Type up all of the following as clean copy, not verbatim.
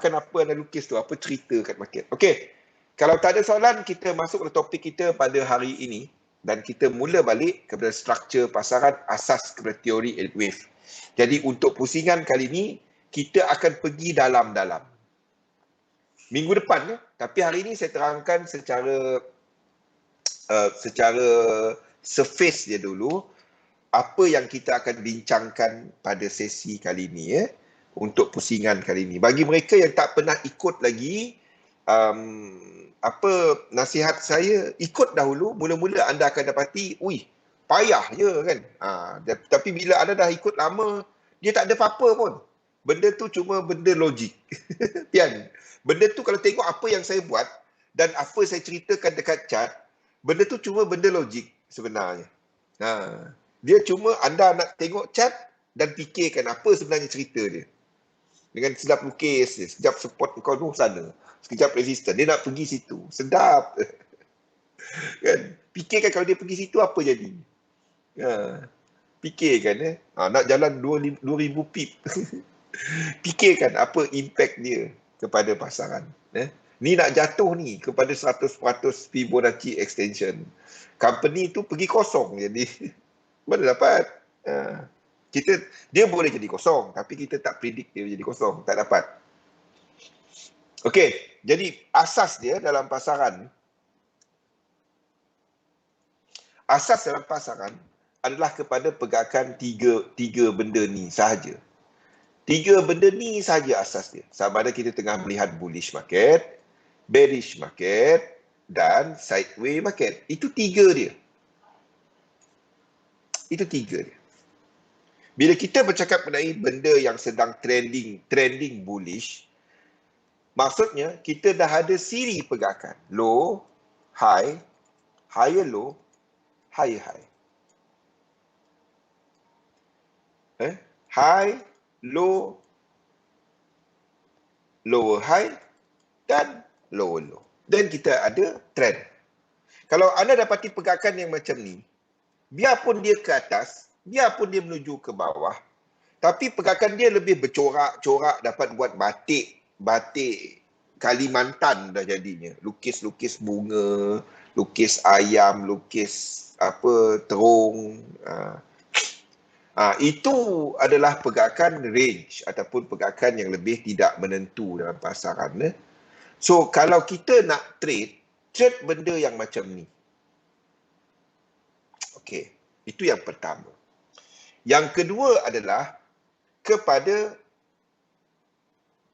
apa anda lukis tu, apa cerita kat market. Okey, kalau tak ada soalan, kita masuk ke topik kita pada hari ini dan kita mula balik kepada struktur pasaran asas kepada teori Elliott Wave. Jadi untuk pusingan kali ini, kita akan pergi dalam-dalam. Minggu depan, tapi hari ini saya terangkan secara surface dia dulu, apa yang kita akan bincangkan pada sesi kali ini untuk pusingan kali ini. Bagi mereka yang tak pernah ikut lagi, apa nasihat saya, ikut dahulu, mula-mula anda akan dapati, payah je kan. Tapi bila anda dah ikut lama, dia tak ada apa-apa pun. Benda tu cuma benda logik. Pian, benda tu kalau tengok apa yang saya buat dan apa saya ceritakan dekat chat, benda tu cuma benda logik sebenarnya. Dia cuma anda nak tengok chat dan fikirkan apa sebenarnya cerita dia. Dengan sedap lukis dia, sekejap support kau tu sana, sekejap resistant, dia nak pergi situ. Sedap. Kan? Fikirkan kalau dia pergi situ apa jadi. Fikirkan nak jalan 2000 pip. Fikirkan apa impact dia kepada pasaran. Ni nak jatuh ni kepada 100% Fibonacci extension. Company tu pergi kosong jadi. Mana dapat? Dia boleh jadi kosong, tapi kita tak predict dia jadi kosong, tak dapat. Okey, jadi asas dia dalam pasaran, adalah kepada pegakan tiga benda ni sahaja. Tiga benda ni sahaja asas dia. Sama ada kita tengah melihat bullish market, bearish market dan sideways market. Itu tiga dia. Bila kita bercakap mengenai benda yang sedang trending bullish, maksudnya kita dah ada siri pergerakan. Low, high, higher low, higher high. High, low, lower high dan lower low. Dan kita ada trend. Kalau anda dapati pergerakan yang macam ni, biarpun dia ke atas, biarpun dia menuju ke bawah, tapi pergerakan dia lebih bercorak-corak, dapat buat batik Kalimantan dah jadinya. Lukis-lukis bunga, lukis ayam, lukis terung. Itu adalah pergerakan range ataupun pergerakan yang lebih tidak menentu dalam pasaran. So kalau kita nak trade benda yang macam ni. Okey, itu yang pertama. Yang kedua adalah kepada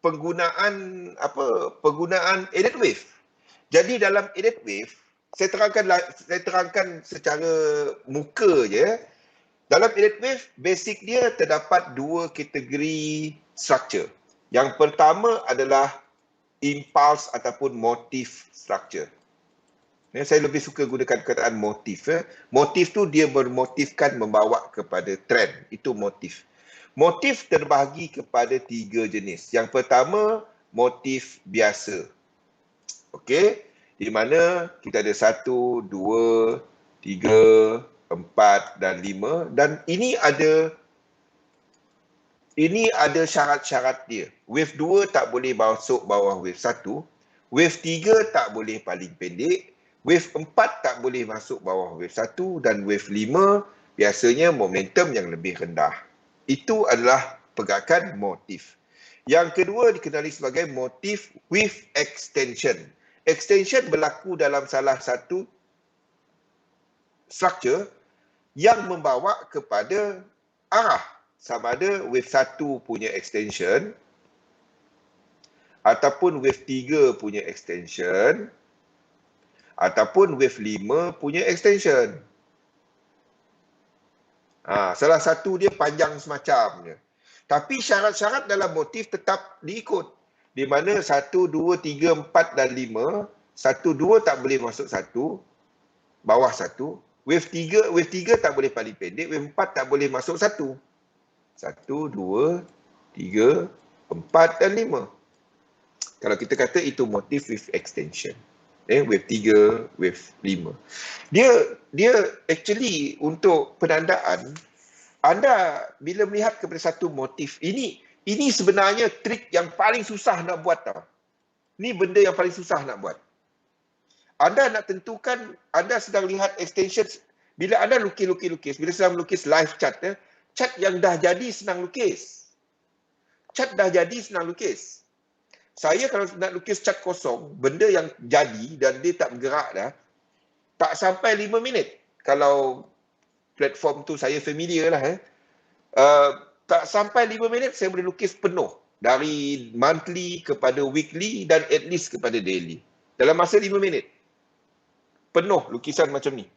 penggunaan Elliott Wave. Jadi dalam Elliott Wave, saya terangkan secara muka je. Dalam Elliott Wave, basic dia terdapat dua kategori structure. Yang pertama adalah impulse ataupun motif structure. Saya lebih suka gunakan perkataan motif. Motif tu dia bermotifkan membawa kepada trend. Itu motif. Motif terbahagi kepada tiga jenis. Yang pertama, motif biasa. Okey, di mana kita ada 1, 2, 3, 4 dan 5. Dan ini syarat-syarat dia. Wave 2 tak boleh masuk bawah wave 1. Wave 3 tak boleh paling pendek. Wave 4 tak boleh masuk bawah wave 1 dan wave 5 biasanya momentum yang lebih rendah. Itu adalah pergerakan motif. Yang kedua dikenali sebagai motif with extension. Extension berlaku dalam salah satu structure yang membawa kepada arah. Sama ada wave 1 punya extension ataupun wave 3 punya extension ataupun wave 5 punya extension. Salah satu dia panjang semacamnya. Tapi syarat-syarat dalam motif tetap diikut. Di mana 1, 2, 3, 4 dan 5, 1, 2 tak boleh masuk 1, bawah 1. Wave 3 tak boleh paling pendek, wave 4 tak boleh masuk 1. 1, 2, 3, 4 dan 5. Kalau kita kata itu motif with extension. Wave 3, wave 5. Dia actually untuk penandaan, anda bila melihat kepada satu motif, ini Ini sebenarnya trik yang paling susah nak buat tau. Ni benda yang paling susah nak buat. Anda nak tentukan, anda sedang lihat extension, bila anda lukis, bila sedang lukis live chart, chart yang dah jadi senang lukis. Chart dah jadi senang lukis. Saya kalau nak lukis chart kosong, benda yang jadi dan dia tak bergerak dah, tak sampai 5 minit. Kalau platform tu saya familiar lah. Tak sampai 5 minit saya boleh lukis penuh. Dari monthly kepada weekly dan at least kepada daily. Dalam masa 5 minit. Penuh lukisan macam ni.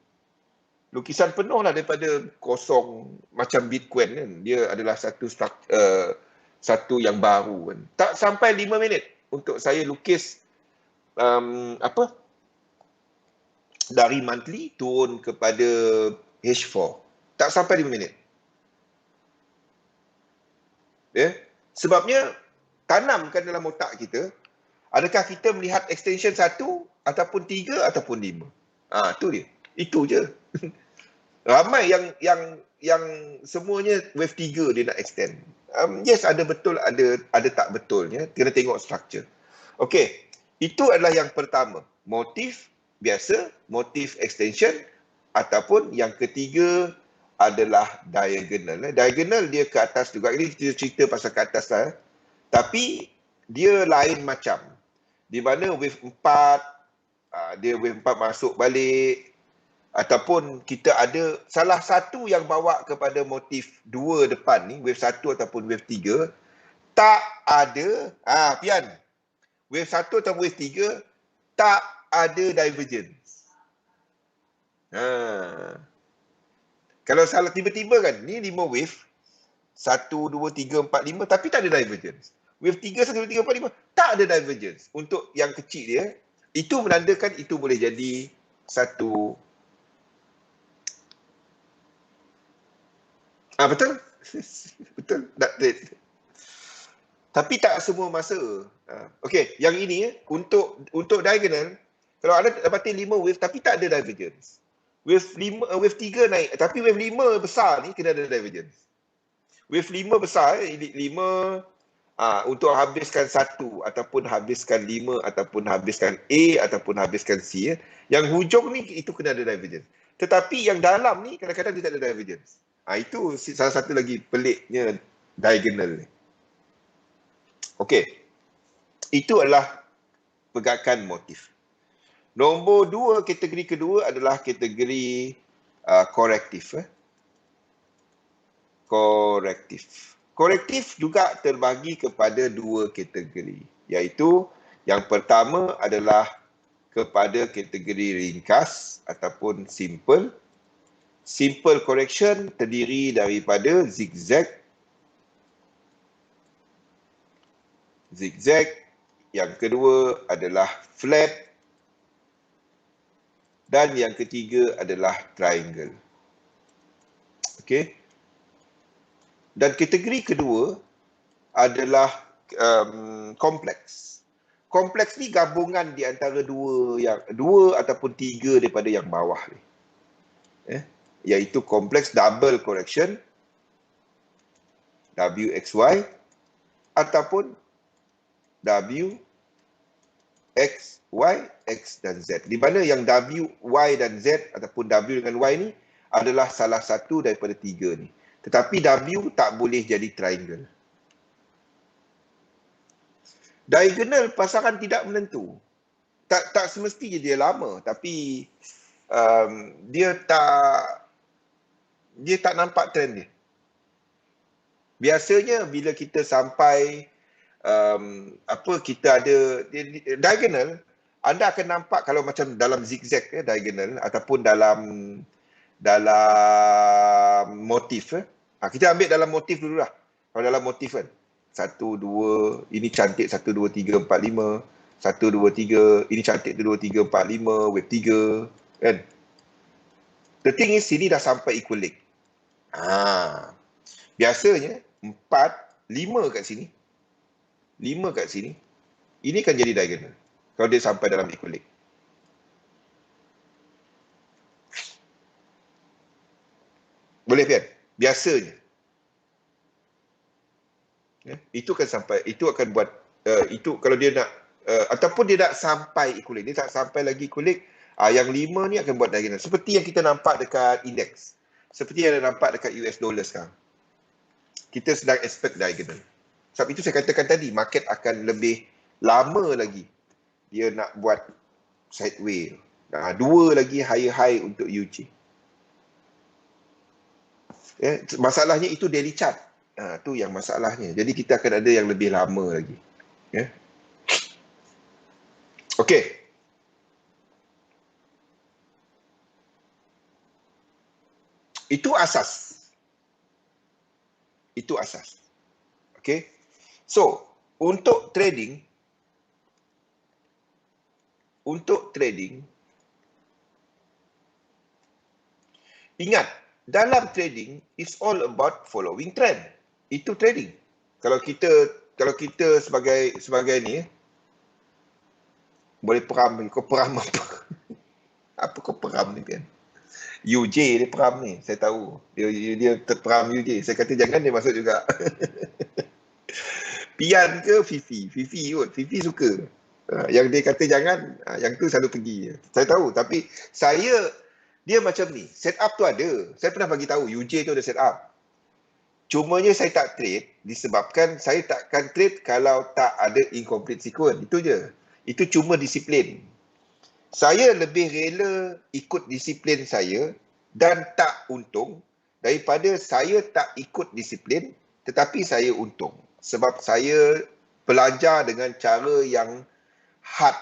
Lukisan penuh lah daripada kosong macam Bitcoin kan. Dia adalah satu yang baru kan. Tak sampai 5 minit untuk saya lukis dari monthly turun kepada H4. Tak sampai 5 minit. Ya. Sebabnya tanamkan dalam otak kita, adakah kita melihat extension 1 ataupun 3 ataupun 5. Tu dia. Itu je. Ramai yang semuanya wave 3 dia nak extend. Yes, ada betul, ada tak betulnya. Kena tengok structure. Okey, itu adalah yang pertama. Motif biasa, motif extension, ataupun yang ketiga adalah diagonal. Diagonal dia ke atas juga. Ini kita cerita pasal ke atas lah. Tapi dia lain macam. Di mana wave 4, dia wave 4 masuk balik. Ataupun kita ada salah satu yang bawa kepada motif 2 depan ni, wave 1 ataupun wave 3, tak ada, Pian, wave 1 atau wave 3, tak ada divergence. Kalau salah tiba-tiba kan, ni 5 wave, 1, 2, 3, 4, 5, tapi tak ada divergence. Wave 3, 1, 2, 3, 4, 5, tak ada divergence. Untuk yang kecil dia, itu menandakan itu boleh jadi satu. Betul? Betul, tak trade. Tapi tak semua masa. Okey, yang ini untuk diagonal, kalau anda dapati 5 wave tapi tak ada divergence. Wave 3 naik, tapi wave 5 besar ni kena ada divergence. Wave 5 besar, 5 untuk habiskan 1 ataupun habiskan 5 ataupun habiskan A ataupun habiskan C. Yang hujung ni itu kena ada divergence. Tetapi yang dalam ni kadang-kadang dia tak ada divergence. Itu salah satu lagi peliknya diagonal ni. Okey. Itu adalah pergerakan motif. Nombor 2, kategori kedua adalah kategori korektif. Korektif juga terbagi kepada 2 kategori. Iaitu yang pertama adalah kepada kategori ringkas ataupun simple. Simple correction terdiri daripada zigzag. Yang kedua adalah flat. Dan yang ketiga adalah triangle. Okey. Dan kategori kedua adalah kompleks. Kompleks ni gabungan di antara dua ataupun 3 daripada yang bawah ni. Iaitu kompleks double correction, WXY, ataupun W, X, Y, X dan Z. Di mana yang W, Y dan Z ataupun W dengan Y ni adalah salah satu daripada 3 ni. Tetapi W tak boleh jadi triangle. Diagonal pasangan tidak menentu. Tak semestinya dia lama, tapi dia tak nampak trend dia. Biasanya bila kita sampai kita ada diagonal, anda akan nampak kalau macam dalam zigzag diagonal ataupun dalam motif. Kita ambil dalam motif dulu lah. Kalau dalam motif kan 1, 2, ini cantik 1, 2, 3, 4, 5. 1, 2, 3, ini cantik 2, 3, 4, 5, wave 3 kan. The thing is sini dah sampai equal leg. Biasanya 4, 5 kat sini. 5 kat sini. Ini kan jadi diagonal. Kalau dia sampai dalam equal leg. Boleh Fian? Biasanya. Itu akan sampai, itu akan buat, itu kalau dia nak, ataupun dia nak sampai equilibrium, dia tak sampai lagi equilibrium, yang 5 ni akan buat diagonal. Seperti yang kita nampak dekat indeks. Seperti yang nampak dekat US dollar sekarang. Kita sedang expect diagonal. Sebab itu saya katakan tadi, market akan lebih lama lagi dia nak buat sideway. Dua lagi higher high untuk UJ. Masalahnya itu daily chart. Tu yang masalahnya. Jadi kita akan ada yang lebih lama lagi. Okey. Itu asas. Itu asas. Okey. So, untuk trading, ingat, dalam trading is all about following trend. Itu trading. Kalau kita sebagai ni, boleh peram ni. Kau peram apa? Apa kau peram ni kan? UJ dia peram ni, saya tahu. Dia terperam UJ. Saya kata jangan dia masuk juga. Pian ke Fifi? Fifi kot. Fifi suka. Yang dia kata jangan, yang tu selalu pergi. Saya tahu, tapi dia macam ni. Setup tu ada. Saya pernah bagi tahu UJ tu ada setup. Cumanya saya tak trade disebabkan saya takkan trade kalau tak ada incomplete sequence. Itu je. Itu cuma disiplin. Saya lebih rela ikut disiplin saya dan tak untung daripada saya tak ikut disiplin tetapi saya untung. Sebab saya belajar dengan cara yang hard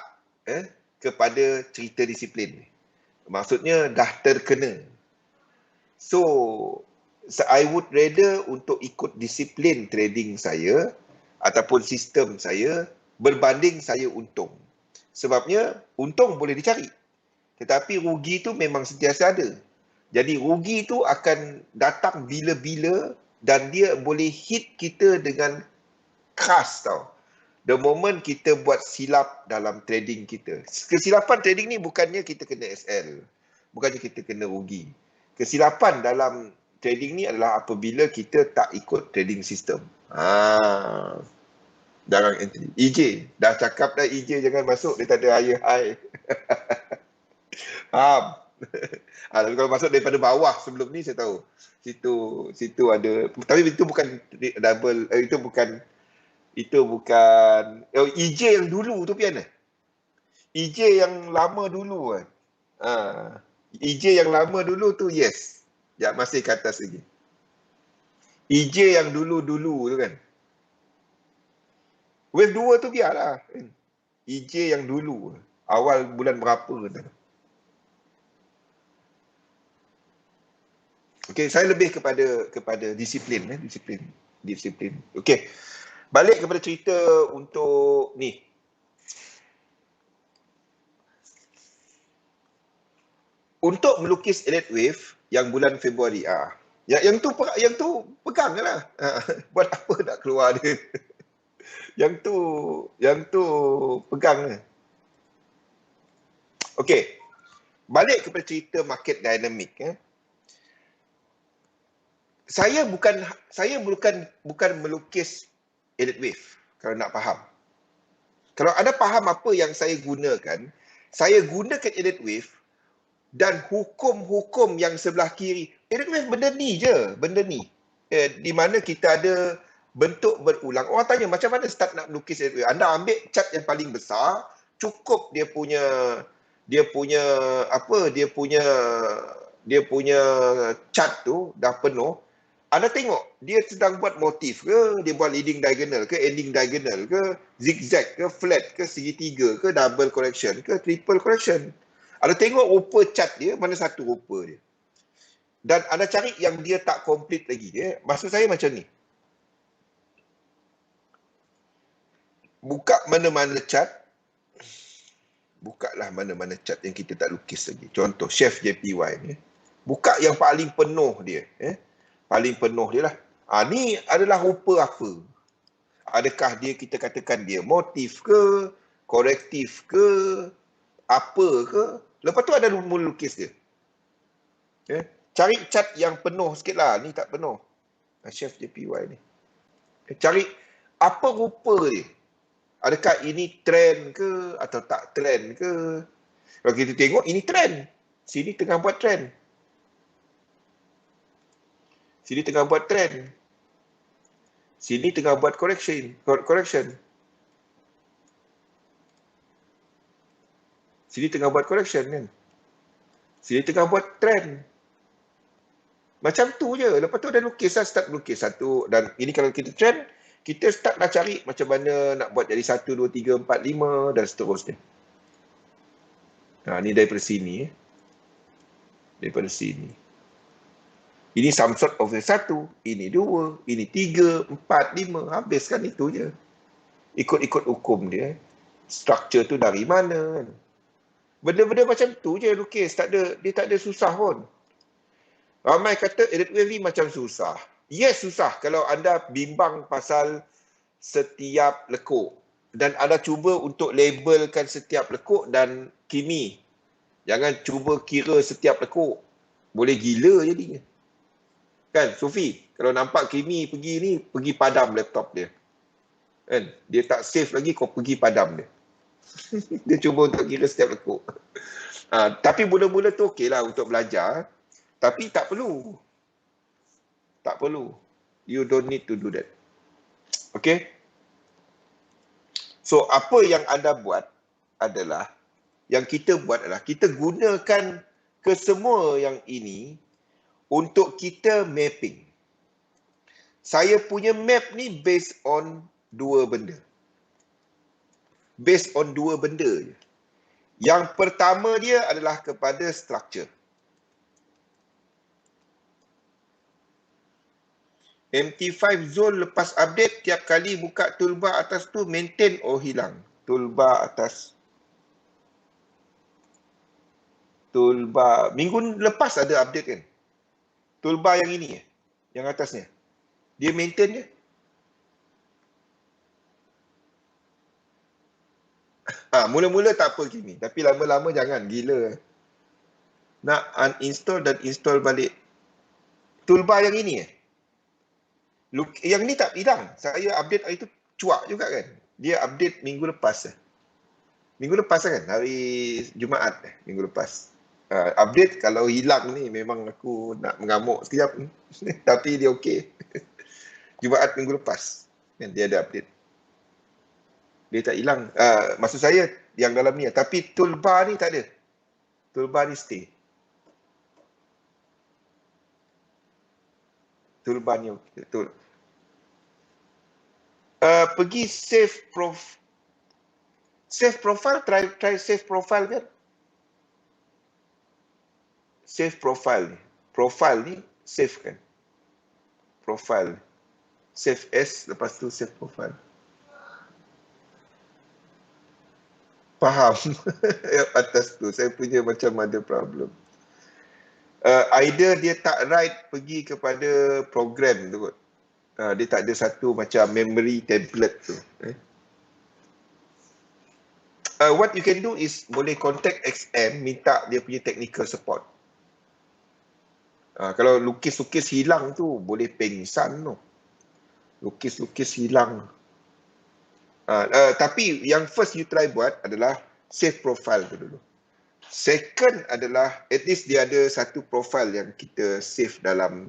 kepada cerita disiplin. Maksudnya dah terkena. So, I would rather untuk ikut disiplin trading saya ataupun sistem saya berbanding saya untung. Sebabnya untung boleh dicari. Tetapi rugi tu memang sentiasa ada. Jadi rugi tu akan datang bila-bila dan dia boleh hit kita dengan khas tau. The moment kita buat silap dalam trading kita. Kesilapan trading ni bukannya kita kena SL. Bukannya kita kena rugi. Kesilapan dalam trading ni adalah apabila kita tak ikut trading system. Jangan entry. EJ. Dah cakap dah EJ jangan masuk. Dia tak ada higher high. Tapi kalau masuk daripada bawah sebelum ni saya tahu. Situ ada. Tapi itu bukan double. Itu bukan EJ yang dulu tu Pian. EJ yang lama dulu kan. EJ yang lama dulu tu yes. Ya masih ke atas lagi. EJ yang dulu-dulu tu kan. Wave 2 tu biarlah. EJ yang dulu. Awal bulan berapa tu. Okey, saya lebih kepada disiplin. Disiplin. Okey. Balik kepada cerita untuk ni. Untuk melukis elite wave yang bulan Februari. Yang tu pegang lah. Buat apa nak keluar dia. Yang tu pegang. Okey. Balik kepada cerita market dynamic. Saya bukan melukis elite wave kalau nak faham. Kalau anda faham apa yang saya gunakan elite wave dan hukum-hukum yang sebelah kiri. Elite wave benda ni je, di mana kita ada bentuk berulang. Orang tanya macam mana start nak melukis elite wave. Anda ambil chart yang paling besar, cukup dia punya chart tu dah penuh. Anda tengok, dia sedang buat motif ke, dia buat leading diagonal ke, ending diagonal ke, zigzag ke, flat ke, segitiga ke, double correction ke, triple correction. Anda tengok rupa chart dia, mana satu rupa dia. Dan anda cari yang dia tak complete lagi. Maksud saya macam ni. Buka mana-mana chart. Bukalah mana-mana chart yang kita tak lukis lagi. Contoh, Chef JPY ni. Buka yang paling penuh dia. Paling penuh dia lah. Ni adalah rupa apa? Adakah dia kita katakan dia motif ke, korektif ke, apa ke? Lepas tu ada mula lukis dia. Cari chart yang penuh sikit lah. Ni tak penuh. Chef JPY ni. Cari Apa rupa dia? Adakah ini trend ke atau tak trend ke? Kalau kita tengok ini trend. Sini tengah buat trend. Sini tengah buat trend. Sini tengah buat correction. Sini tengah buat correction kan. Sini tengah buat trend. Macam tu je. Lepas tu dah lukis lah, start lukis satu. Dan ini kalau kita trend, kita start dah cari macam mana nak buat jadi 1, 2, 3, 4, 5 dan seterusnya. Ni daripada sini. Daripada sini. Ini some sort of 1, ini 2, ini 3, 4, 5. Habiskan itu je. Ikut-ikut hukum dia. Structure tu dari mana kan. Benda-benda macam tu je lukis. Dia tak ada susah pun. Ramai kata edit wave ni macam susah. Yes, susah kalau anda bimbang pasal setiap lekuk. Dan anda cuba untuk labelkan setiap lekuk dan kimi. Jangan cuba kira setiap lekuk. Boleh gila jadinya. Kan, Sufi? Kalau nampak kimi pergi ni, pergi padam laptop dia. Kan? Dia tak save lagi, kau pergi padam dia. Dia cuba untuk kira setiap lekuk. Tapi mula-mula tu okey lah untuk belajar. Tapi tak perlu. Tak perlu. You don't need to do that. Okay? So, apa yang anda buat adalah, yang kita buat adalah, kita gunakan kesemua yang ini untuk kita mapping. Saya punya map ni based on dua benda. Based on dua benda je. Yang pertama dia adalah kepada structure. MT5 Zul lepas update, tiap kali buka toolbar atas tu maintain hilang. Toolbar atas. Toolbar. Minggu lepas ada update kan? Toolbar yang ini yang atasnya. Dia maintain je. Mula-mula tak apa Kimi. Tapi lama-lama jangan. Gila. Nak uninstall dan install balik. Toolbar yang ini Yang ni tak hilang. Saya update hari tu cuak juga kan. Dia update minggu lepas. Minggu lepas kan? Hari Jumaat minggu lepas. Update kalau hilang ni memang aku nak mengamuk sekejap. Tapi dia okey. Jumaat minggu lepas. Kan dia ada update. Dia tak hilang. Maksud saya yang dalam ni. Tapi toolbar ni tak ada. Toolbar ni stay. Toolbar ni okey. Pergi save profile, try save profile kan. Save profile ni. Profile ni save kan. Profile. Save as, lepas tu save profile. Faham. Atas tu saya punya macam ada problem. Either dia tak right pergi kepada program tu kot. Dia tak ada satu macam memory template tu. What you can do is boleh contact XM, minta dia punya technical support. Kalau lukis-lukis hilang tu boleh pengsan tu. Lukis-lukis hilang. Tapi yang first you try buat adalah save profile tu dulu. Second adalah at least dia ada satu profile yang kita save dalam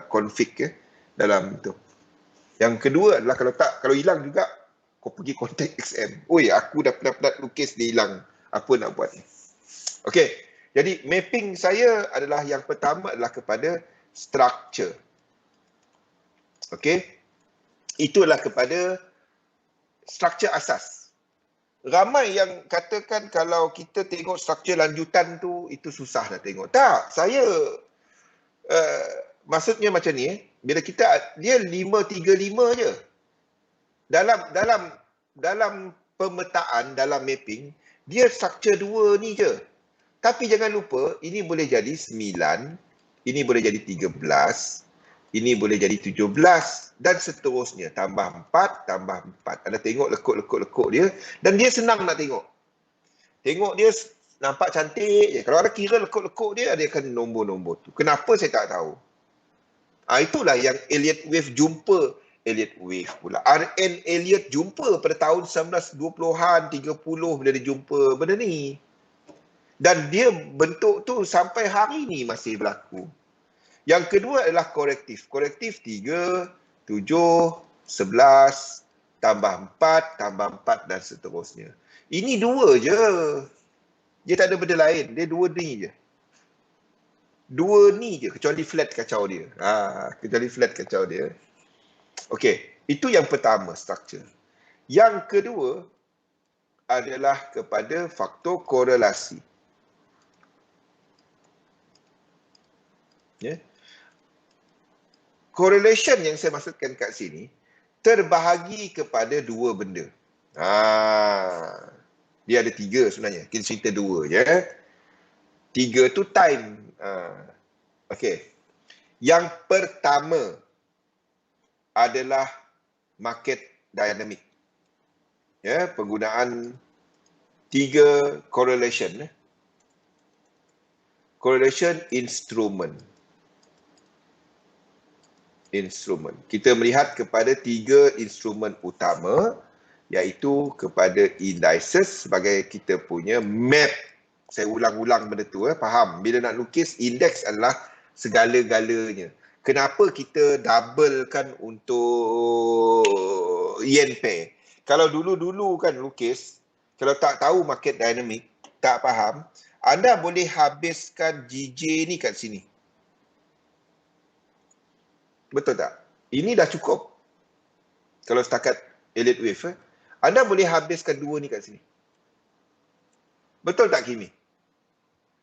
config dalam tu. Yang kedua adalah kalau hilang juga kau pergi contact XM. Oi, aku dah penat-penat lukis dia hilang. Apa nak buat ni? Okey. Jadi mapping saya adalah yang pertama adalah kepada structure. Okey. Itulah kepada struktur asas. Ramai yang katakan kalau kita tengok struktur lanjutan tu, itu susah nak tengok. Tak, saya maksudnya macam ni, bila dia 535 je. Dalam pemetaan, dalam mapping, dia struktur 2 ni je. Tapi jangan lupa, ini boleh jadi 9, ini boleh jadi 13, ini boleh jadi 17 dan seterusnya. Tambah 4, tambah 4. Anda tengok lekuk-lekuk dia dan dia senang nak tengok. Tengok dia nampak cantik je. Kalau ada kira lekuk-lekuk dia akan nombor-nombor tu. Kenapa saya tak tahu. Itulah yang Elliott Wave jumpa Elliott Wave pula. R.N. Elliott jumpa pada tahun 1920-an, 30 bila dia jumpa benda ni. Dan dia bentuk tu sampai hari ni masih berlaku. Yang kedua adalah korektif. Korektif 3, 7, 11, tambah 4, tambah 4 dan seterusnya. Ini dua je. Dia tak ada benda lain. Dia dua ni je. Dua ni je. Kecuali flat kacau dia. Kecuali flat kacau dia. Okey. Itu yang pertama, structure. Yang kedua adalah kepada faktor korelasi. Ya. Correlation yang saya maksudkan kat sini terbahagi kepada dua benda. Dia ada tiga sebenarnya. Kita cerita dua je. Tiga tu time. Okey. Yang pertama adalah market dynamic. Ya, penggunaan tiga correlation. Correlation instrument. Kita melihat kepada tiga instrumen utama, iaitu kepada indices sebagai kita punya map. Saya ulang-ulang benda tu, faham? Bila nak lukis, index adalah segala-galanya. Kenapa kita doublekan untuk yen pair? Kalau dulu-dulu kan lukis, kalau tak tahu market dynamic, tak faham, anda boleh habiskan GJ ni kat sini. Betul tak? Ini dah cukup. Kalau setakat Elliott Wave, anda boleh habiskan dua ni kat sini. Betul tak, Kimi?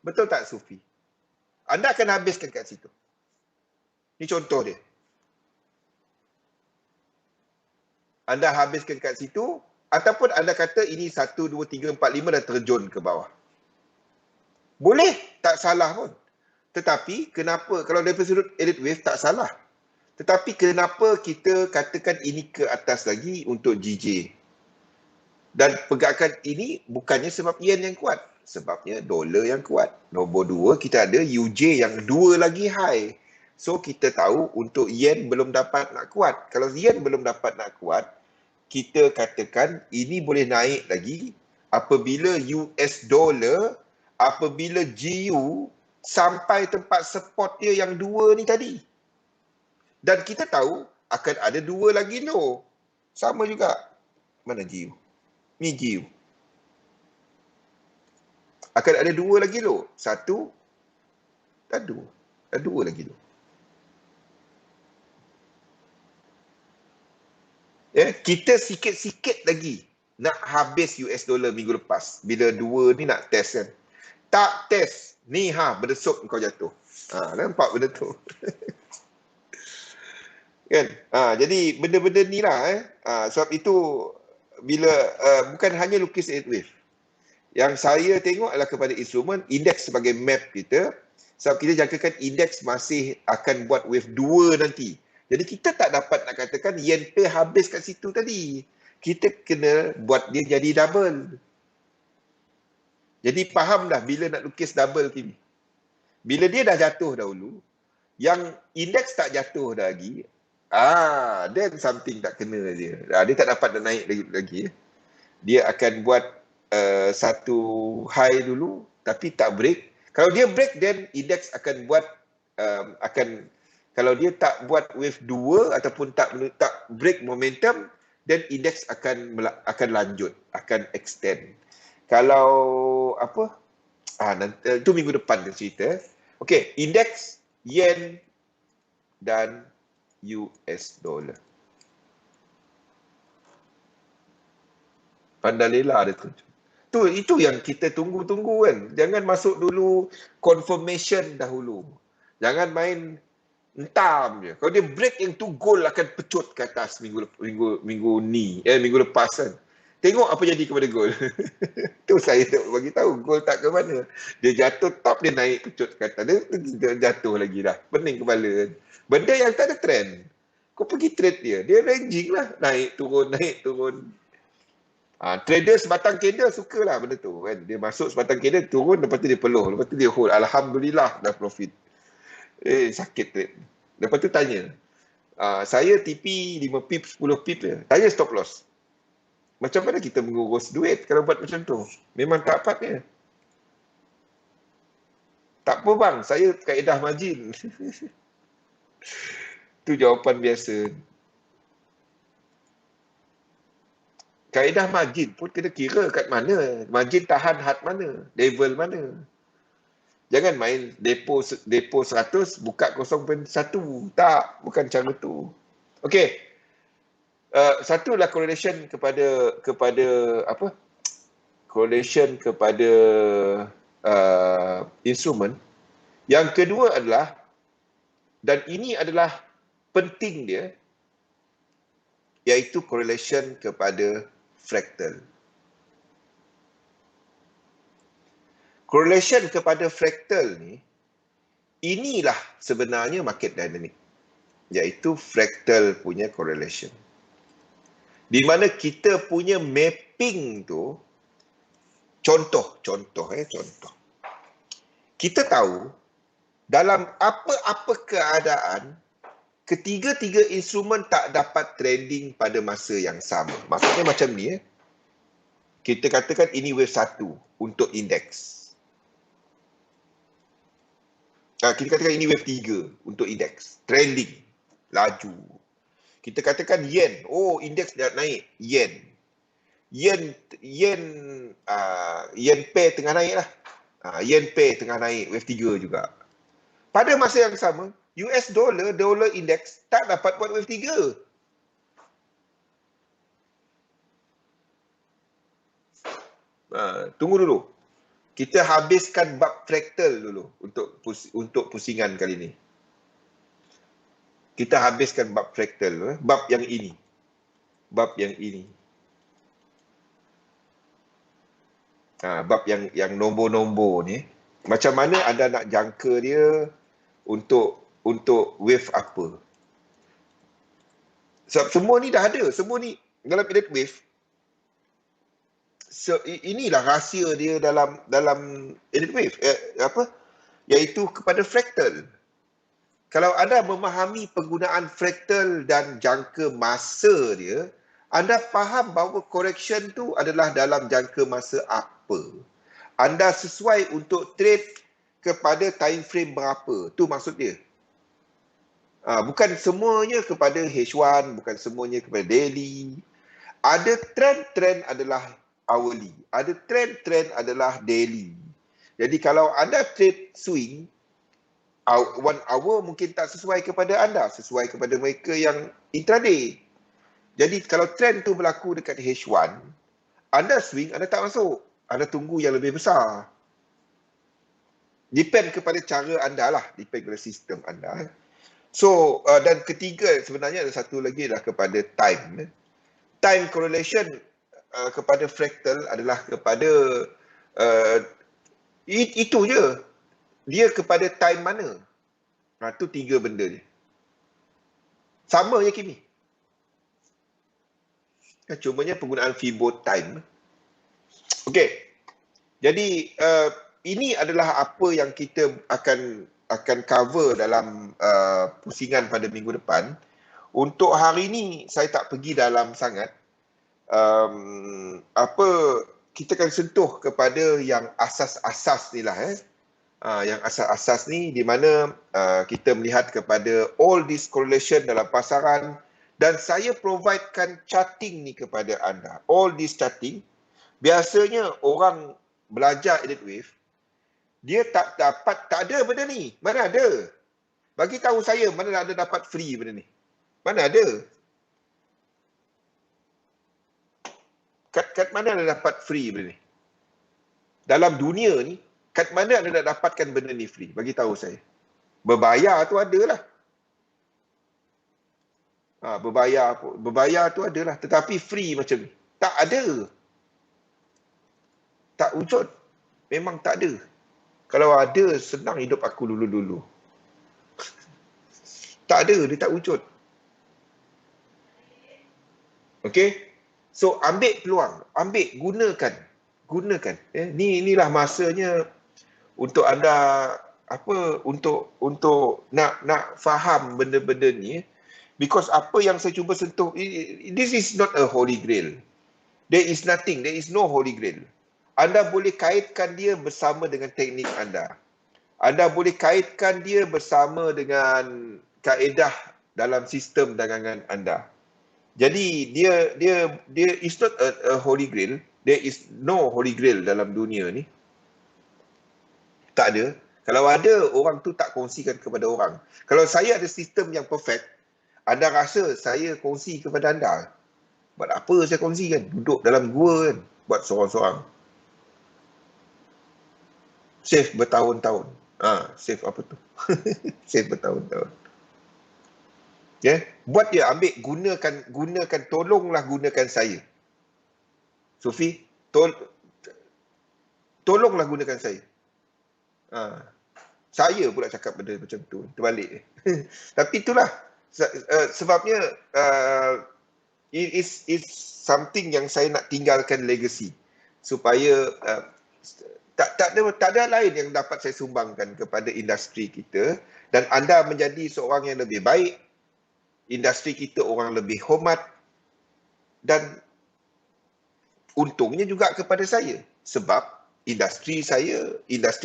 Betul tak, Sufi? Anda akan habiskan kat situ. Ini contoh dia. Anda habiskan kat situ, ataupun anda kata ini 1, 2, 3, 4, 5 dan terjun ke bawah. Boleh, tak salah pun. Tetapi kenapa, kalau dari sudut Elliott Wave tak salah. Tetapi kenapa kita katakan ini ke atas lagi untuk GJ? Dan pergerakan ini bukannya sebab yen yang kuat. Sebabnya dolar yang kuat. Nombor dua, kita ada UJ yang dua lagi high. So kita tahu untuk yen belum dapat nak kuat. Kalau yen belum dapat nak kuat, kita katakan ini boleh naik lagi apabila US dollar, apabila GU sampai tempat support dia yang dua ni tadi. Dan kita tahu akan ada dua lagi low. Sama juga. Mana GU? Ni GU. Akan ada dua lagi low. Satu dan dua. Dan dua lagi low. Ya, kita sikit-sikit lagi nak habis US dollar minggu lepas. Bila dua ni nak test kan. Tak test. Ni berdesuk kau jatuh. Nampak benda tu. Kan? Jadi benda-benda ni lah. Sebab itu bila bukan hanya lukis Elliott Wave. Yang saya tengok adalah kepada instrumen indeks sebagai map kita. Sebab kita jangkakan indeks masih akan buat wave 2 nanti. Jadi kita tak dapat nak katakan yen pair habis kat situ tadi. Kita kena buat dia jadi double. Jadi faham dah bila nak lukis double ni. Bila dia dah jatuh dahulu, yang indeks tak jatuh dah lagi, then something tak kena dia. Dia tak dapat nak naik lagi. Dia akan buat satu high dulu tapi tak break. Kalau dia break, then index akan buat kalau dia tak buat wave 2 ataupun tak break momentum, then index akan lanjut, akan extend. Kalau nanti itu minggu depan dia cerita. Okey, index yen dan US dollar. Pandalela ada tu. Itu yang kita tunggu-tunggu kan. Jangan masuk dulu confirmation dahulu. Jangan main entam je. Kalau dia break yang tu, gold akan pecut ke atas minggu lepas kan. Tengok apa jadi kepada gold. Tu saya bagi tahu gold tak ke mana. Dia jatuh top, dia naik pecut ke atas. Dia jatuh lagi dah. Pening kepala kan. Benda yang tak ada trend. Kau pergi trade dia. Dia ranging lah. Naik turun, naik turun. Trader sebatang candle sukalah benda tu kan. Dia masuk sebatang candle, turun, lepas tu dia peluh. Lepas tu dia hold. Alhamdulillah dah profit. Sakit trade. Lepas tu tanya. Saya TP 5 pip, 10 pip je. Saya stop loss. Macam mana kita mengurus duit kalau buat macam tu? Memang tak patnya. Tak apa bang, saya kaedah margin. Itu jawapan biasa. Kaedah margin pun kena kira kat mana. Margin tahan had mana, level mana. Jangan main depo 100, buka 0.1. Tak, bukan cara tu. Okey. Satulah correlation kepada apa? Correlation kepada instrumen. Yang kedua adalah, dan ini adalah penting dia, iaitu correlation kepada fractal. Correlation kepada fractal ni, inilah sebenarnya market dynamic, iaitu fractal punya correlation. Di mana kita punya mapping tu, contoh. Kita tahu dalam apa-apa keadaan, ketiga-tiga instrumen tak dapat trading pada masa yang sama. Maksudnya macam ni, kita katakan ini wave 1 untuk indeks. Kita katakan ini wave 3 untuk indeks. Trending, laju. Kita katakan yen. Oh, indeks dah naik. Yen pair tengah naik lah. Yen pair tengah naik. Wave 3 juga. Pada masa yang sama, US dollar index tak dapat buat wave 3. Tunggu dulu. Kita habiskan bab fractal dulu untuk pusingan kali ni. Kita habiskan bab fractal, bab yang ini. Bab yang nombor-nombor ni. Macam mana anda nak jangka dia untuk wave apa? Sebab semua ni dah ada. Semua ni dalam elite wave. Inilah rahsia dia dalam elite wave. Iaitu kepada fractal. Kalau anda memahami penggunaan fractal dan jangka masa dia, anda faham bahawa correction tu adalah dalam jangka masa apa. Anda sesuai untuk trade kepada time frame berapa. Tu maksud dia. Bukan semuanya kepada H1, bukan semuanya kepada daily. Ada trend adalah hourly. Ada trend adalah daily. Jadi kalau anda trade swing, 1 hour mungkin tak sesuai kepada anda, sesuai kepada mereka yang intraday. Jadi kalau trend tu berlaku dekat H1, anda swing, anda tak masuk. Anda tunggu yang lebih besar. Depend kepada cara anda lah, depend kepada sistem anda. So, dan ketiga sebenarnya ada satu lagi adalah kepada time. Time correlation kepada fractal adalah kepada itu je. Dia kepada time mana? Itu 3 benda ni. Sama je Kimi. Cumanya penggunaan Fibo time. Okey. Jadi ini adalah apa yang kita akan cover dalam pusingan pada minggu depan. Untuk hari ini saya tak pergi dalam sangat. Kita akan sentuh kepada yang asas-asas ni lah. Yang asas-asas ni di mana kita melihat kepada all this correlation dalam pasaran, dan saya providekan charting ni kepada anda. All this charting, biasanya orang belajar elite wave, dia tak ada benda ni. Mana ada? Bagi tahu saya mana ada dapat free benda ni. Mana ada? Kat mana ada dapat free benda ni? Dalam dunia ni, kat mana anda nak dapatkan benda ni free? Bagi tahu saya. Berbayar tu adalah. Berbayar tu adalah. Tetapi free macam ni, tak ada. Tak wujud. Memang tak ada. Kalau ada, senang hidup aku dulu-dulu. Tak ada, dia tak wujud. Okey? So, ambil peluang. Gunakan. Inilah masanya untuk anda untuk nak faham benda-benda ni. Because apa yang saya cuba sentuh, this is not a holy grail. There is nothing, there is no holy grail. Anda boleh kaitkan dia bersama dengan teknik anda. Anda boleh kaitkan dia bersama dengan kaedah dalam sistem dagangan anda. Jadi dia is not a holy grail. There is no holy grail dalam dunia ni. Tak ada. Kalau ada, orang tu tak kongsikan kepada orang. Kalau saya ada sistem yang perfect, anda rasa saya kongsi kepada anda? Buat apa saya kongsi kan? Duduk dalam gua kan? Buat seorang-seorang. Save bertahun-tahun. Save apa tu? Save bertahun-tahun. Buat dia, ambil, gunakan, tolonglah gunakan saya. Sufi, tolonglah gunakan saya. Saya pula cakap benda macam tu, terbalik. Tapi itulah sebabnya it is something yang saya nak tinggalkan legacy supaya tak ada lain yang dapat saya sumbangkan kepada industri kita, dan anda menjadi seorang yang lebih baik, industri kita orang lebih hormat, dan untungnya juga kepada saya sebab industri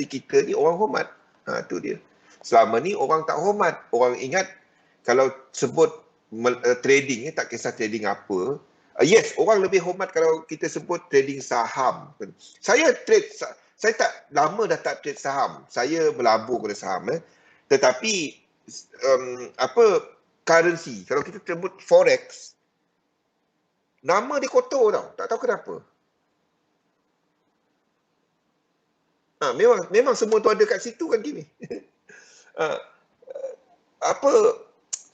kita ni orang hormat. Tu dia. Selama ni orang tak hormat. Orang ingat kalau sebut trading, tak kisah trading apa. Yes, orang lebih hormat kalau kita sebut trading saham. Saya tak lama dah tak trade saham. Saya berlabur pada saham. Tetapi currency, kalau kita sebut forex, nama dia kotor tau. Tak tahu kenapa. Memang semua tu ada kat situ kan gini.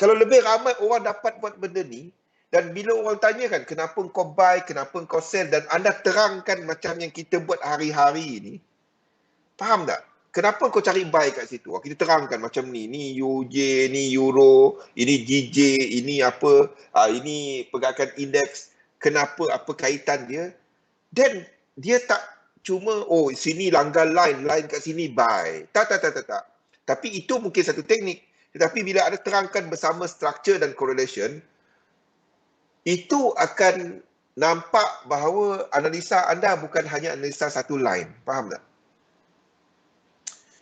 Kalau lebih ramai orang dapat buat benda ni, dan bila orang tanya kan, kenapa kau buy, kenapa kau sell, dan anda terangkan macam yang kita buat hari-hari ni, faham tak? Kenapa kau cari buy kat situ? Kita terangkan macam ni UJ, ni Euro, ini GJ, ini apa, ini pergerakan indeks, kenapa, apa kaitan dia. Dan dia tak cuma, sini langgar line kat sini buy. Tak. Tapi itu mungkin satu teknik. Tetapi bila ada terangkan bersama structure dan correlation, itu akan nampak bahawa analisa anda bukan hanya analisa satu line. Faham tak?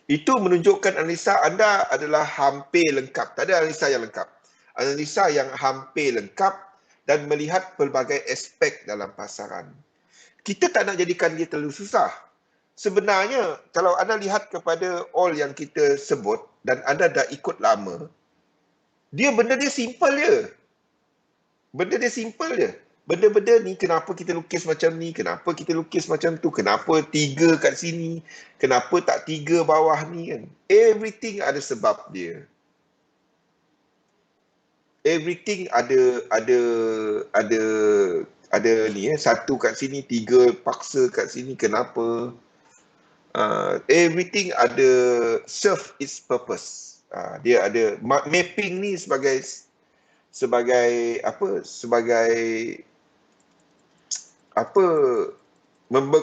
Itu menunjukkan analisa anda adalah hampir lengkap. Tak ada analisa yang lengkap. Analisa yang hampir lengkap dan melihat pelbagai aspek dalam pasaran. Kita tak nak jadikan dia terlalu susah. Sebenarnya, kalau anda lihat kepada all yang kita sebut dan anda dah ikut lama, benda dia simple je. Benda-benda ni, kenapa kita lukis macam ni, kenapa kita lukis macam tu, kenapa 3 kat sini, kenapa tak 3 bawah ni kan. Everything ada sebab dia. Everything ada ni, 1 kat sini, 3 paksa kat sini, kenapa? Everything ada serve its purpose. Dia ada mapping ni sebagai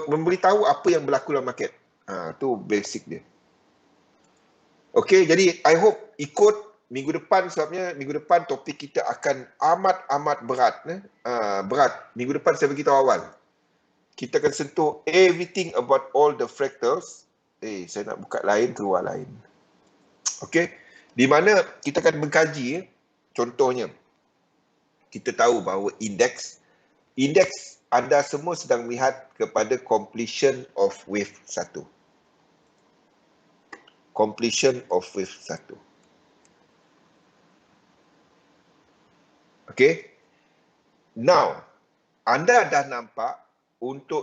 memberitahu apa yang berlaku dalam market. Tu basic dia. Okey, jadi I hope ikut minggu depan, sebabnya minggu depan topik kita akan amat berat. Berat. Minggu depan saya beritahu awal. Kita akan sentuh everything about all the fractals. Saya nak buka lain, keluar lain. Okey. Di mana kita akan mengkaji, contohnya, kita tahu bahawa indeks anda semua sedang melihat kepada completion of wave 1. Completion of wave 1. Okey. Now, anda dah nampak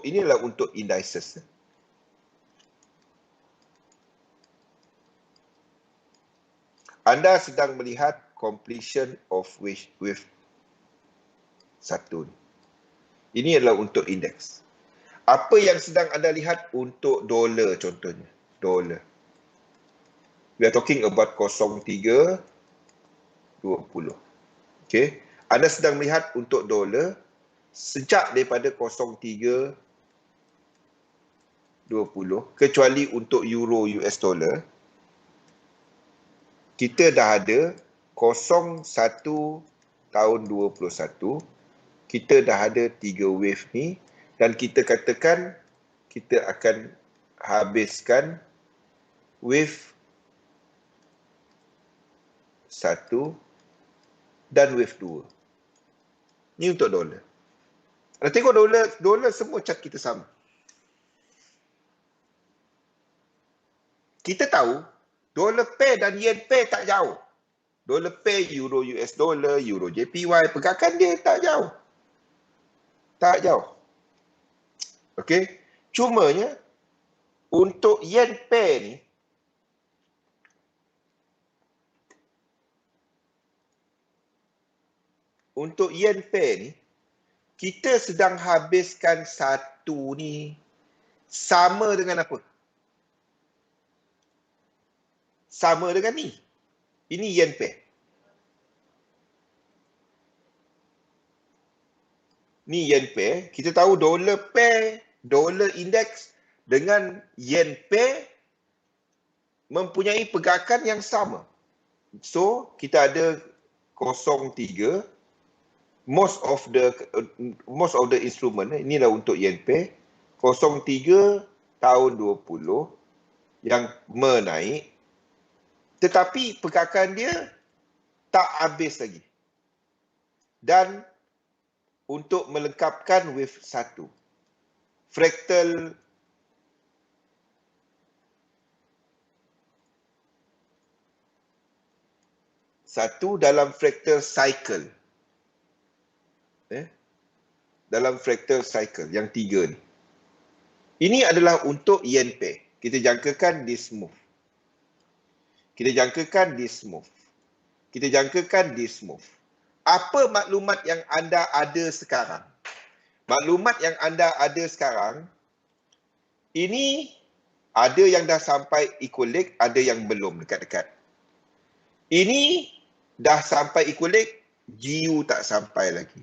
inilah untuk indices. Anda sedang melihat completion of wave 1. Ini adalah untuk indeks. Apa yang sedang anda lihat untuk dolar contohnya? Dolar. We are talking about 03.20. Okay. Anda sedang melihat untuk dolar sejak daripada 03.20, kecuali untuk euro US dollar, kita dah ada 01.20 tahun 21, kita dah ada 3 wave ni dan kita katakan kita akan habiskan wave 1 dan wave 2. Ni untuk dolar. Anda tengok dolar semua chart kita sama. Kita tahu dolar pair dan yen pair tak jauh. Dolar pair, euro US dollar, euro JPY, pergerakan dia tak jauh. Tak jauh. Okey. Cumanya untuk yen pair ni, kita sedang habiskan satu ni sama dengan apa? Sama dengan ni. Ini yen pair. Ni yen pair. Kita tahu dolar pair, dolar index dengan yen pair mempunyai pergerakan yang sama. So, kita ada 03. Most of the instrument, inilah untuk yen pair. 03 tahun 20 yang menaik. Tetapi pergerakan dia tak habis lagi. Dan untuk melengkapkan wave 1, fractal dalam fractal cycle. Dalam fractal cycle yang 3 ni. Ini adalah untuk yen pair. Kita jangkakan this move. Kita jangkakan this move. Apa maklumat yang anda ada sekarang? Maklumat yang anda ada sekarang, ini ada yang dah sampai equal leg, ada yang belum dekat-dekat. Ini dah sampai equal leg, GU tak sampai lagi.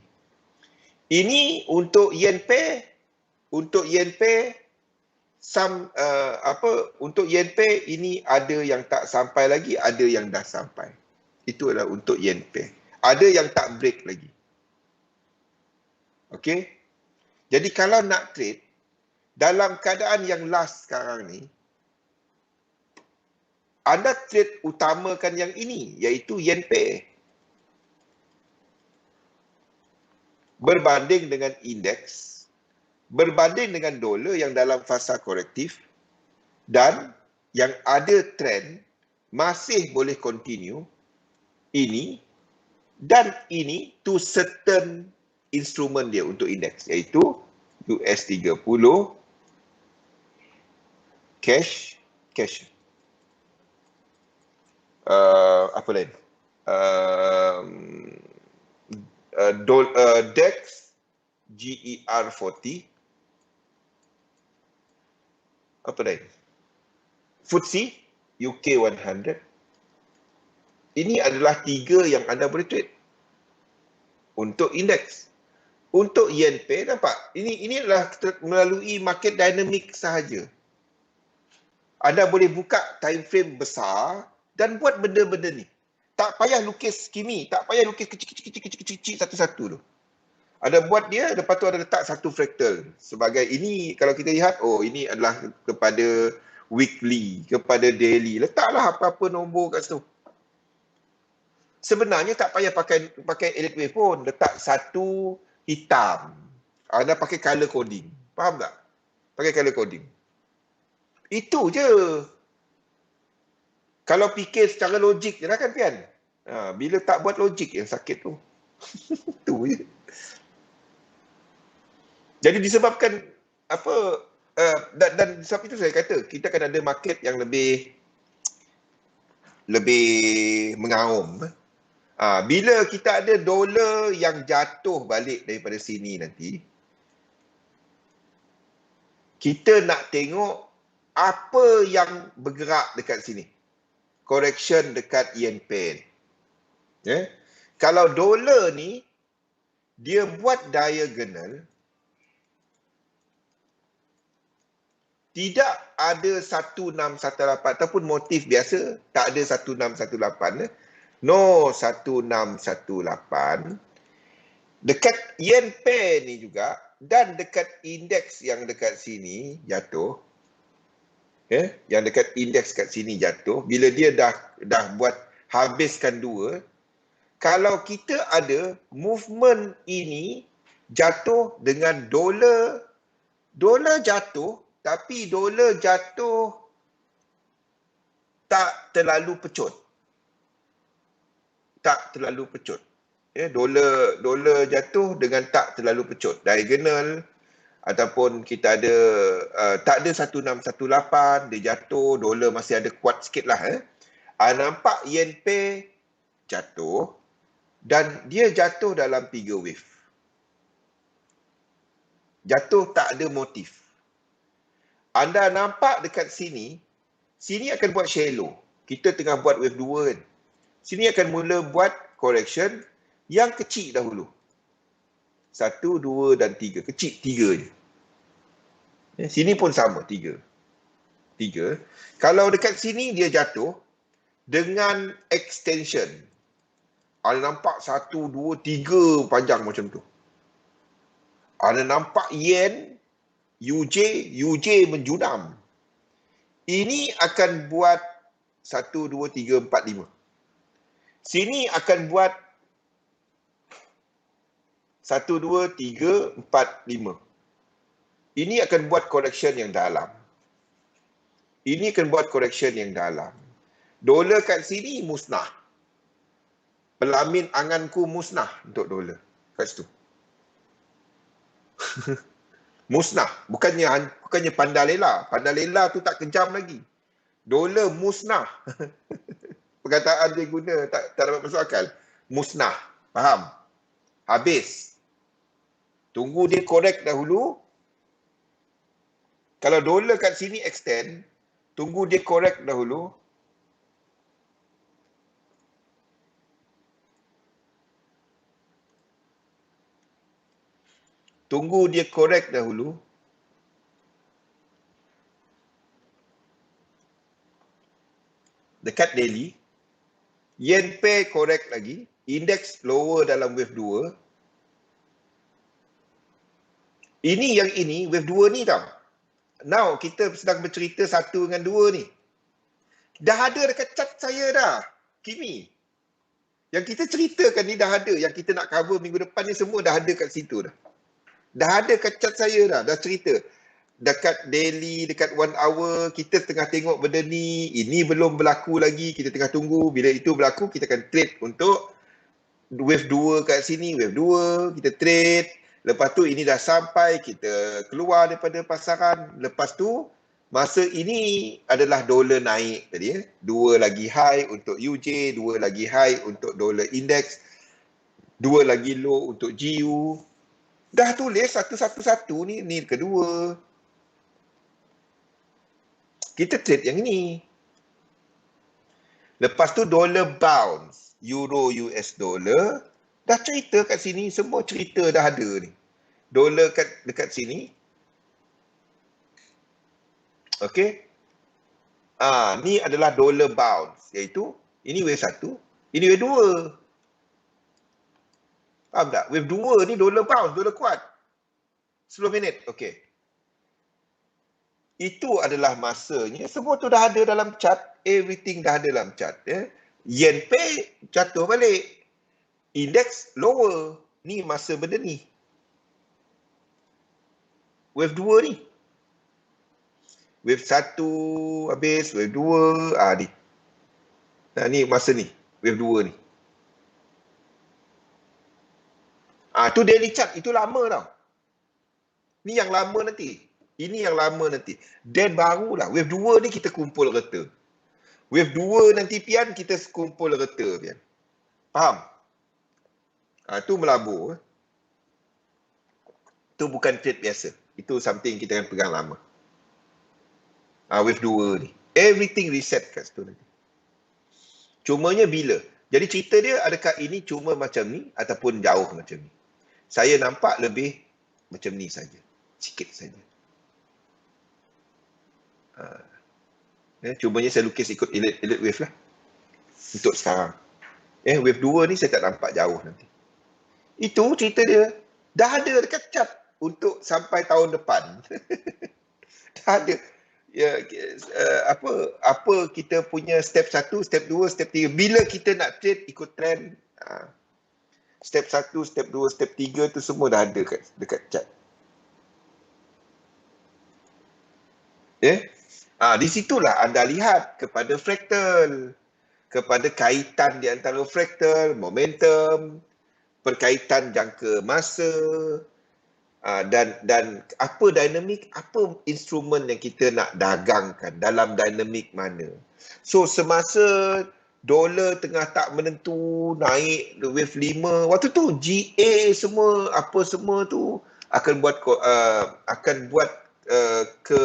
Ini untuk yen pair, untuk yen pair ini ada yang tak sampai lagi, ada yang dah sampai. Itu adalah untuk yen pair. Ada yang tak break lagi. Okey? Jadi kalau nak trade dalam keadaan yang last sekarang ni, anda trade utamakan yang ini, iaitu yen pair. Berbanding dengan indeks, berbanding dengan dolar yang dalam fasa korektif dan yang ada trend masih boleh continue, ini dan ini to certain instrument dia untuk indeks, iaitu US 30, cash, apa lain? DEX, GER 40, apa lain? FTSE, UK 100. Ini adalah 3 yang anda boleh trade untuk indeks. Untuk yen pair, nampak? Ini adalah melalui market dynamic sahaja. Anda boleh buka time frame besar dan buat benda-benda ni. Tak payah lukis skimi, tak payah lukis kecil-kecil satu-satu tu. Ada buat dia, lepas tu ada letak satu fractal. Sebagai ini, kalau kita lihat, oh ini adalah kepada weekly, kepada daily. Letaklah apa-apa nombor kat situ. Sebenarnya tak payah pakai elite wave pun. Letak satu hitam. Anda pakai color coding. Faham tak? Pakai color coding. Itu je. Kalau fikir secara logik je lah kan, Pian? Bila tak buat logik yang sakit tu. Itu je. Jadi disebabkan apa, dan sebab itu saya kata, kita akan ada market yang lebih mengaum. Bila kita ada dolar yang jatuh balik daripada sini nanti, kita nak tengok apa yang bergerak dekat sini. Correction dekat yen pair. Kalau dolar ni, dia buat diagonal, tidak ada 1618 ataupun motif biasa, tak ada 1618. No 1618 dekat yen pair ni juga dan dekat indeks yang dekat sini jatuh, yang dekat indeks kat sini jatuh, bila dia dah buat habiskan dua, kalau kita ada movement ini jatuh dengan dolar jatuh, tapi dolar jatuh tak terlalu pecut. Tak terlalu pecut. Dolar jatuh dengan tak terlalu pecut. Diagonal ataupun kita ada tak ada 1618, dia jatuh, dolar masih ada kuat sikit lah. Nampak yen pair jatuh dan dia jatuh dalam 3 wave. Jatuh tak ada motif. Anda nampak dekat sini, sini akan buat shallow. Kita tengah buat wave 2 kan. Sini akan mula buat correction yang kecil dahulu. 1, 2 dan 3. Kecil 3 je. Sini pun sama, 3. Kalau dekat sini dia jatuh dengan extension. Anda nampak 1, 2, 3 panjang macam tu. Anda nampak yen, UJ menjunam. Ini akan buat 1, 2, 3, 4, 5. Sini akan buat 1, 2, 3, 4, 5. Ini akan buat correction yang dalam. Ini akan buat correction yang dalam. Dolar kat sini musnah. Pelamin anganku musnah untuk dolar kat situ. Musnah. Bukannya pandalela. Pandalela tu tak kejam lagi. Dolar musnah. Perkataan dia guna tak dapat masuk akal. Musnah. Faham? Habis. Tunggu dia correct dahulu. Kalau dolar kat sini extend, tunggu dia correct dahulu. Tunggu dia correct dahulu. Dekat daily. Yen pair correct lagi. Index lower dalam wave 2. Ini wave 2 ni tau. Now kita sedang bercerita 1 dengan 2 ni. Dah ada dekat chat saya dah. Kimi. Yang kita ceritakan ni dah ada. Yang kita nak cover minggu depan ni semua dah ada kat situ dah. Dah ada kat chat saya dah. Dah cerita. Dekat daily, dekat 1 hour, kita tengah tengok benda ni. Ini belum berlaku lagi. Kita tengah tunggu. Bila itu berlaku, kita akan trade untuk wave 2 kat sini. Wave 2, kita trade. Lepas tu ini dah sampai, kita keluar daripada pasaran. Lepas tu, masa ini adalah dolar naik tadi. 2 lagi high untuk UJ, 2 lagi high untuk dolar index, 2 lagi low untuk GU. Dah tulis satu-satu ni kedua. Kita trade yang ini. Lepas tu dolar bounce, euro US dollar. Dah cerita kat sini, semua cerita dah ada ni. Dolar dekat sini. Okey. Ni adalah dolar bounce, iaitu ini wave 1, ini wave 2. Faham tak? Wave 2 ni dolar bounce, dolar kuat. 10 minit, okey. Itu adalah masanya. Semua tu dah ada dalam chart. Everything dah ada dalam chart. Yen pair jatuh balik. Index lower. Ni masa benda ni. Wave 2 ni. Wave 1 habis. Wave 2. Ni. Ni masa ni. Wave 2 ni. Tu daily chart. Itu lama tau. Ni yang lama nanti. Ini yang lama nanti. Then barulah. Wave 2 ni kita kumpul reta. Wave 2 nanti pian kita kumpul reta pian. Faham? Tu melabur. Tu bukan trade biasa. Itu something kita akan pegang lama. Wave 2 ni. Everything reset kat situ nanti. Cumanya bila? Jadi cerita dia adakah ini cuma macam ni ataupun jauh macam ni? Saya nampak lebih macam ni saja. Sikit saja. Cumanya saya lukis ikut elite wave lah. Untuk sekarang. Wave 2 ni saya tak nampak jauh nanti. Itu cerita dia. Dah ada dekat cat untuk sampai tahun depan. Dah ada. Ya, apa kita punya step 1, step 2, step 3. Bila kita nak trade ikut trend, step 1, step 2, step 3 tu semua dah ada dekat cat. Di situlah anda lihat kepada fractal, kepada kaitan di antara fractal, momentum, perkaitan jangka masa, dan apa dinamik, apa instrumen yang kita nak dagangkan dalam dinamik mana. So semasa dolar tengah tak menentu, naik wave 5, waktu tu GA semua, apa semua tu akan buat ke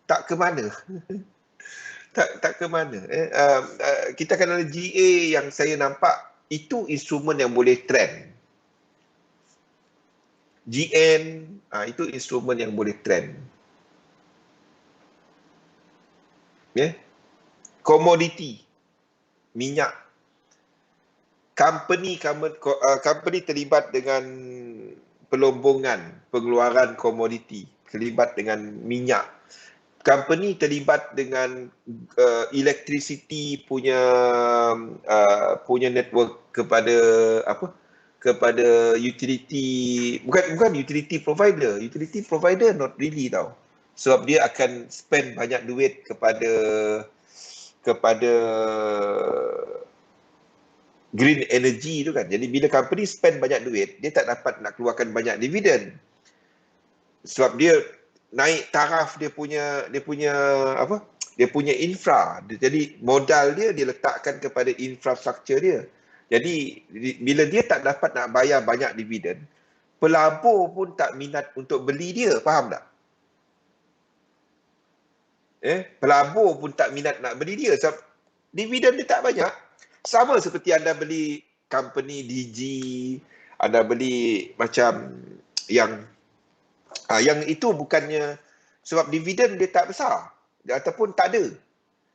tak ke mana. tak ke mana. Kita akan ada GA yang saya nampak itu instrumen yang boleh trend. GN, itu instrumen yang boleh trend. Komoditi, minyak. Company terlibat dengan pengeluaran komoditi, terlibat dengan minyak. Company terlibat dengan electricity punya network kepada utility, bukan utility provider not really tau, sebab dia akan spend banyak duit kepada green energy tu kan. Jadi bila company spend banyak duit, dia tak dapat nak keluarkan banyak dividen, sebab dia naik taraf dia punya infra. Jadi modal dia letakkan kepada infrastruktur dia. Jadi bila dia tak dapat nak bayar banyak dividen, pelabur pun tak minat untuk beli dia, faham tak? Pelabur pun tak minat nak beli dia sebab dividen dia tak banyak. Sama seperti anda beli company DG, anda beli macam yang itu bukannya sebab dividen dia tak besar ataupun tak ada.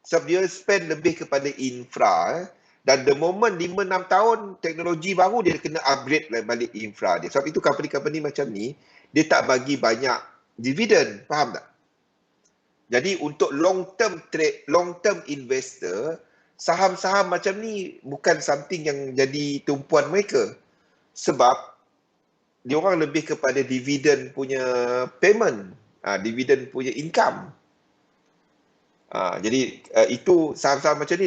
Sebab dia spend lebih kepada infra. Dan the moment 5-6 tahun teknologi baru, dia kena upgrade balik infra dia. Sebab itu company-company macam ni, dia tak bagi banyak dividen. Faham tak? Jadi untuk long term trade, long term investor, saham-saham macam ni bukan something yang jadi tumpuan mereka. Sebab dia orang lebih kepada dividen punya payment, dividen punya income. Jadi itu saham-saham macam ni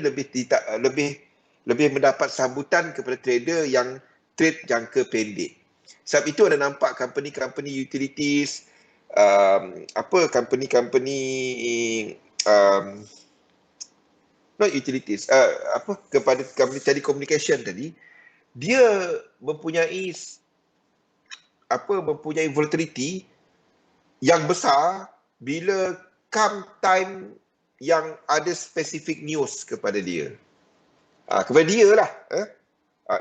lebih mendapat sambutan kepada trader yang trade jangka pendek. Sebab itu ada nampak company-company utilities, company-company not utilities, kepada company telecommunication tadi, dia mempunyai volatility yang besar bila come time yang ada specific news kepada dia. Kepada dia lah.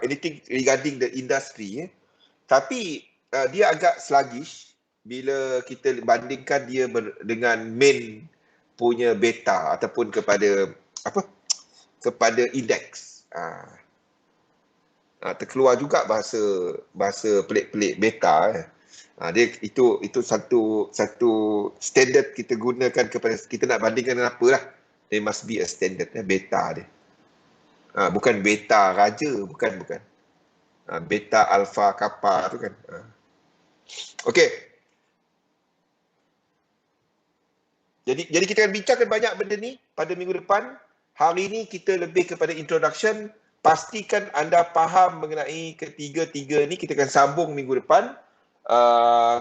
Anything regarding the industry. Tapi dia agak sluggish bila kita bandingkan dia dengan main punya beta ataupun kepada indeks. Terkeluar juga bahasa pelik-pelik beta. Dia itu satu standard kita gunakan kepada kita nak bandingkan dengan apa lah. There must be a standard beta dia. Bukan beta raja, bukan. Beta alpha kappa tu kan. Okey. Jadi kita akan bincangkan banyak benda ni pada minggu depan. Hari ini kita lebih kepada introduction. Pastikan anda faham mengenai ketiga-tiga ni. Kita akan sambung minggu depan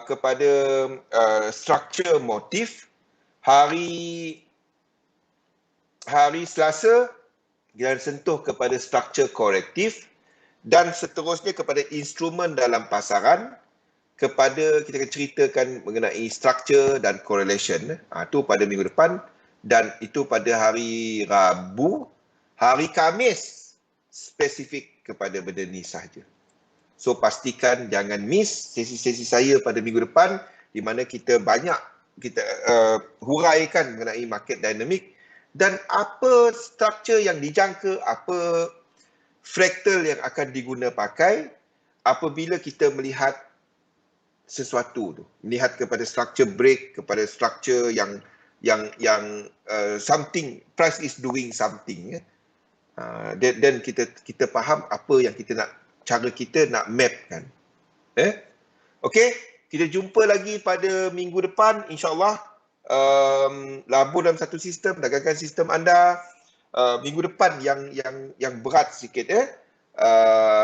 kepada structure motif. Hari Selasa kita sentuh kepada structure korektif dan seterusnya kepada instrumen dalam pasaran. Kita akan ceritakan mengenai structure dan correlation. Itu pada minggu depan. Dan itu pada hari Rabu. Hari Khamis spesifik kepada benda ni sahaja. So pastikan jangan miss sesi-sesi saya pada minggu depan di mana kita huraikan mengenai market dynamic dan apa structure yang dijangka, apa fraktal yang akan diguna pakai apabila kita melihat sesuatu tu, melihat kepada structure break, kepada structure yang something, price is doing something, ya. Dan kita faham apa yang kita nak, cara kita nak mapkan. Okey, kita jumpa lagi pada minggu depan, insyaAllah. Labur dalam satu sistem, dagangkan sistem anda. Minggu depan yang berat sikit,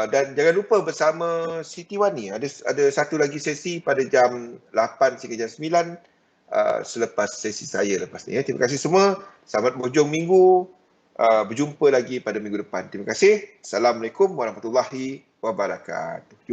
dan jangan lupa bersama Siti Wani, ada satu lagi sesi pada jam 8 hingga jam 9, selepas sesi saya lepas ni, ya. Terima kasih semua, selamat berhujung minggu. Berjumpa lagi pada minggu depan. Terima kasih. Assalamualaikum warahmatullahi wabarakatuh.